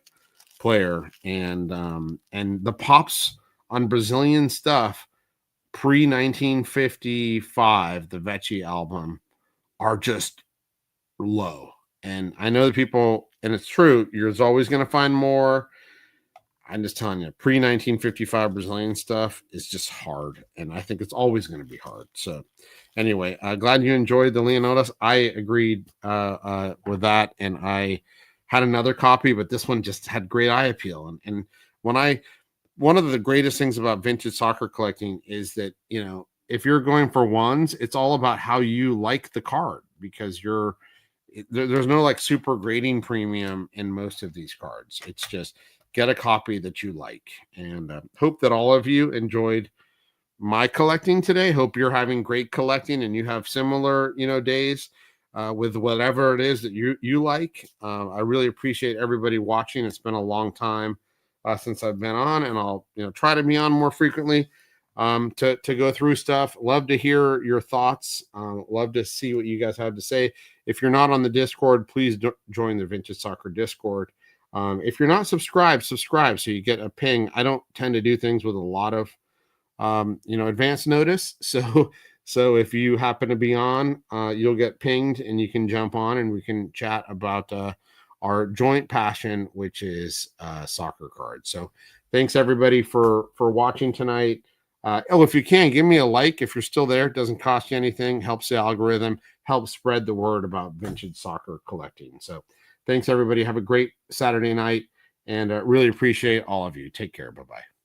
player, and the pops on Brazilian stuff pre 1955, the Vecchi album, are just low. And I know that people, and it's true, you're always going to find more. I'm just telling you, pre 1955 Brazilian stuff is just hard. And I think it's always going to be hard. So, anyway, glad you enjoyed the Leonidas. I agreed with that. And I had another copy, but this one just had great eye appeal. And one of the greatest things about vintage soccer collecting is that, if you're going for ones, it's all about how you like the card, because there's no like super grading premium in most of these cards. It's just get a copy that you like. And hope that all of you enjoyed my collecting today. Hope you're having great collecting and you have similar, days with whatever it is that you like. I really appreciate everybody watching. It's been a long time since I've been on, and I'll try to be on more frequently to go through stuff. Love to hear your thoughts. Love to see what you guys have to say. If you're not on the Discord, please join the Vintage Soccer Discord. If you're not subscribed, subscribe so you get a ping. I don't tend to do things with a lot of advance notice, so So if you happen to be on, you'll get pinged and you can jump on and we can chat about our joint passion, which is soccer cards. So thanks everybody for watching tonight. If you can, give me a like if you're still there. It doesn't cost you anything, helps the algorithm, helps spread the word about vintage soccer collecting. So thanks everybody. Have a great Saturday night and really appreciate all of you. Take care. Bye-bye.